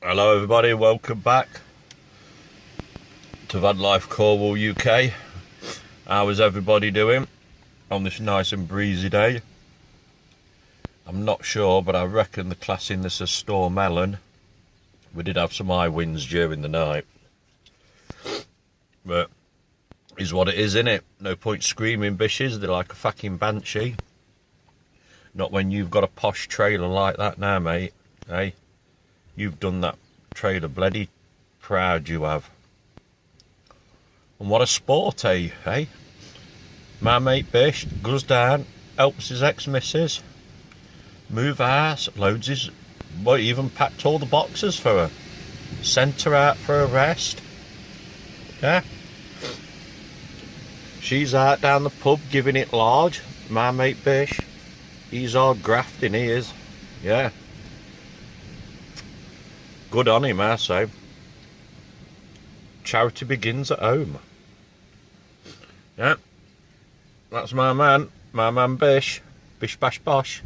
Hello everybody, welcome back to Van Life Cornwall, UK. How is everybody doing on this nice and breezy day? I'm not sure, but I reckon they're classing this as Storm Ellen. We did have some high winds during the night, but is what it is, innit? No point screaming, bitches. They're like a fucking banshee. Not when you've got a posh trailer like that now, mate. Hey, you've done that trailer bloody proud, you have. And what a sport, eh? Hey, my mate Bish goes down, helps his ex-missus move house, loads his, well, even packed all the boxes for her, sent her out for a rest. Yeah, she's out down the pub giving it large. My mate Bish, he's all grafting, he is. Yeah, good on him, I say. Charity begins at home. Yeah, that's my man Bish. Bish bash bosh.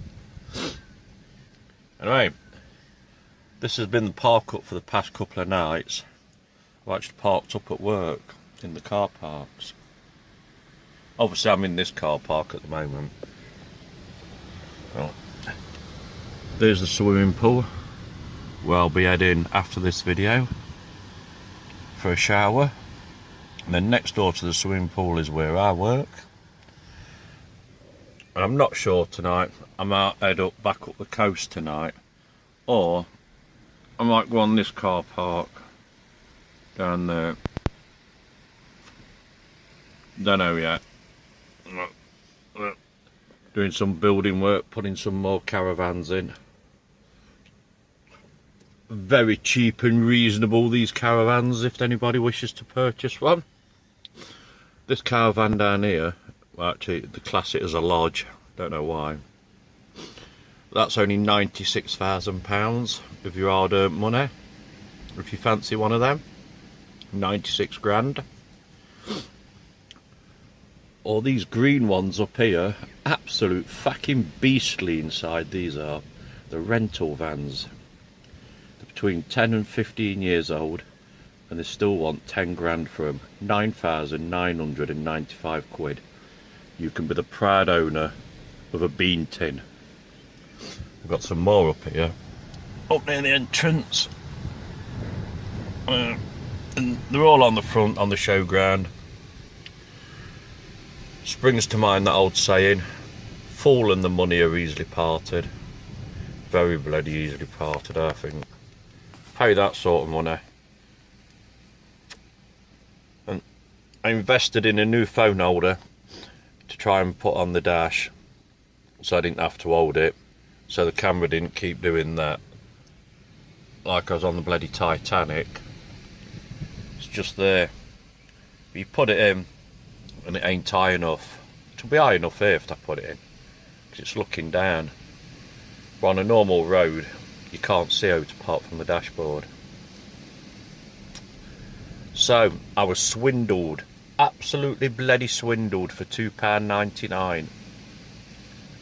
Anyway, this has been the park up for the past couple of nights. I've actually parked up at work in the car parks. Obviously I'm in this car park at the moment. Well, there's the swimming pool where I'll be heading after this video for a shower. And then next door to the swimming pool is where I work. And I'm not sure tonight, I might head up back up the coast tonight, or I might go on this car park down there. Don't know yet. Doing some building work, putting some more caravans in. Very cheap and reasonable, these caravans, if anybody wishes to purchase one. This caravan down here, well, actually they class it as a lodge, don't know why. That's only £96,000 of your hard-earned money, if you fancy one of them. 96 grand. All these green ones up here, absolute fucking beastly inside. These are the rental vans. They're between 10 and 15 years old, and they still want 10 grand for them. 9,995 quid. You can be the proud owner of a bean tin. We've got some more up here, up near the entrance. And they're all on the front, on the showground. Springs to mind that old saying, fool and the money are easily parted. Very bloody easily parted, I think. Pay that sort of money. And I invested in a new phone holder to try and put on the dash, so I didn't have to hold it, so the camera didn't keep doing that like I was on the bloody Titanic. It's just there. But you put it in and it ain't high enough. It'll be high enough here if I put it in, because it's looking down. But on a normal road you can't see out apart from the dashboard. So I was swindled, absolutely bloody swindled, for £2.99.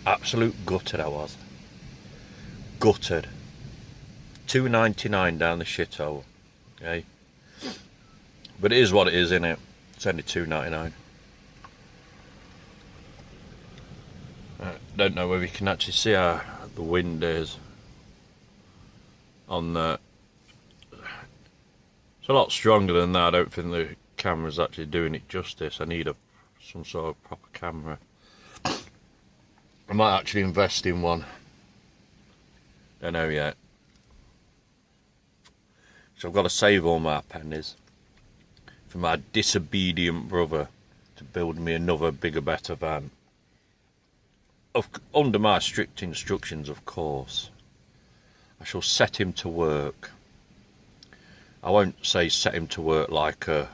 Absolute gutted I was. Gutted. £2.99 down the shithole. Okay. But it is what it is, innit? It's only £2.99. Don't know whether you can actually see how the wind is on the. It's a lot stronger than that. I don't think the camera's actually doing it justice. I need some sort of proper camera. I might actually invest in one. Don't know yet. So I've got to save all my pennies for my disobedient brother to build me another bigger, better van. Under my strict instructions, of course. I shall set him to work. I won't say set him to work like a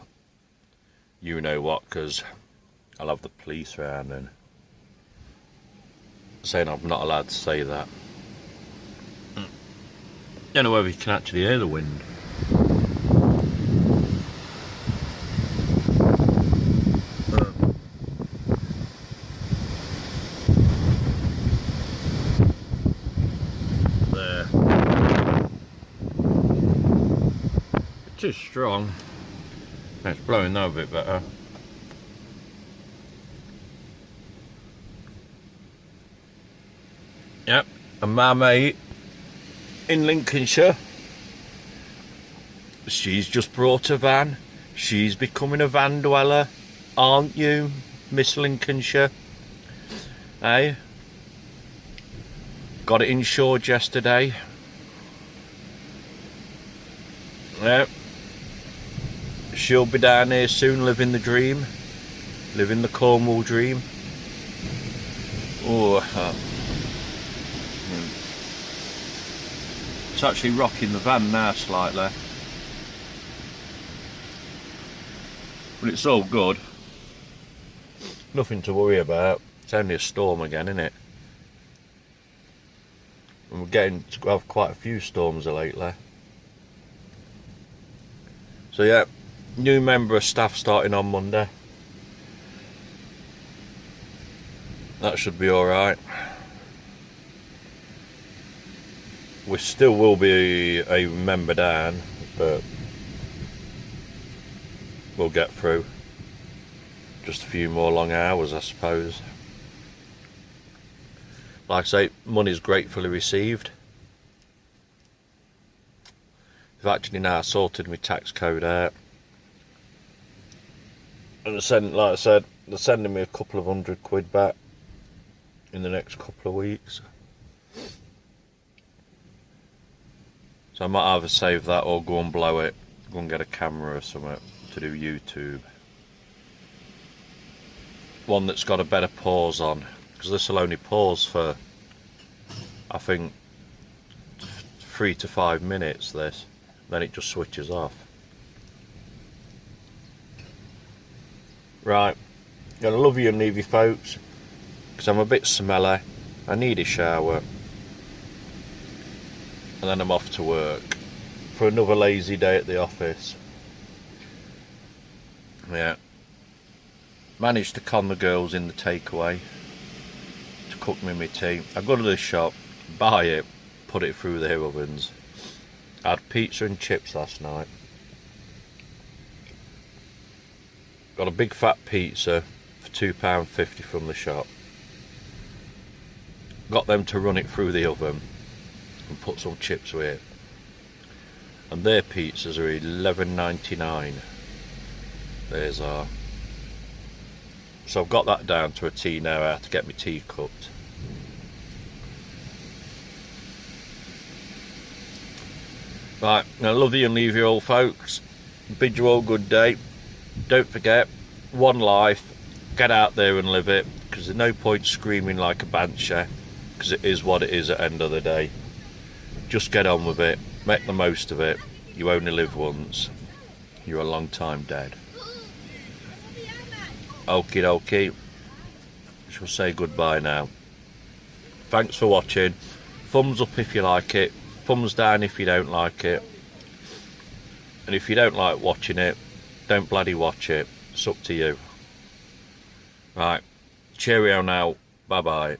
you know what, because I'll have the police round and saying I'm not allowed to say that. Don't know whether you can actually hear the wind. There. It is strong. It's blowing now a bit better. Yep, and my mate in Lincolnshire, she's just brought a van. She's becoming a van dweller, aren't you, Miss Lincolnshire? Hey? Got it insured yesterday. Yep. She'll be down here soon, living the dream. Living the Cornwall dream. Oh, it's actually rocking the van now slightly. But it's all good. Nothing to worry about. It's only a storm again, isn't it? And we're getting to have quite a few storms lately. So yeah, new member of staff starting on Monday. That should be alright. We still will be a member down, but we'll get through. Just a few more long hours, I suppose. Like I say, money's gratefully received. I've actually now sorted my tax code out. And like I said, they're sending me a couple of £100 back in the next couple of weeks. So I might either save that or go and blow it. Go and get a camera or something to do YouTube. One that's got a better pause on. Because this will only pause for, I think, 3 to 5 minutes, this. Then it just switches off. Right. Gonna love you and leave you, folks. Because I'm a bit smelly. I need a shower. And then I'm off to work for another lazy day at the office. Yeah. Managed to con the girls in the takeaway to cook me my tea. I go to the shop, buy it, put it through their ovens. I had pizza and chips last night. Got a big fat pizza for £2.50 from the shop. Got them to run it through the oven and put some chips with it. And their pizzas are £11.99. Theirs are. So I've got that down to a T now, how to get my tea cooked. Right, I love you and leave you all, folks. Bid you all good day. Don't forget, one life, get out there and live it, because there's no point screaming like a banshee, because it is what it is at the end of the day. Just get on with it, make the most of it. You only live once. You're a long time dead. Okie dokie. Shall say goodbye now. Thanks for watching. Thumbs up if you like it. Thumbs down if you don't like it. And if you don't like watching it, don't bloody watch it. It's up to you. Right. Cheerio now. Bye bye.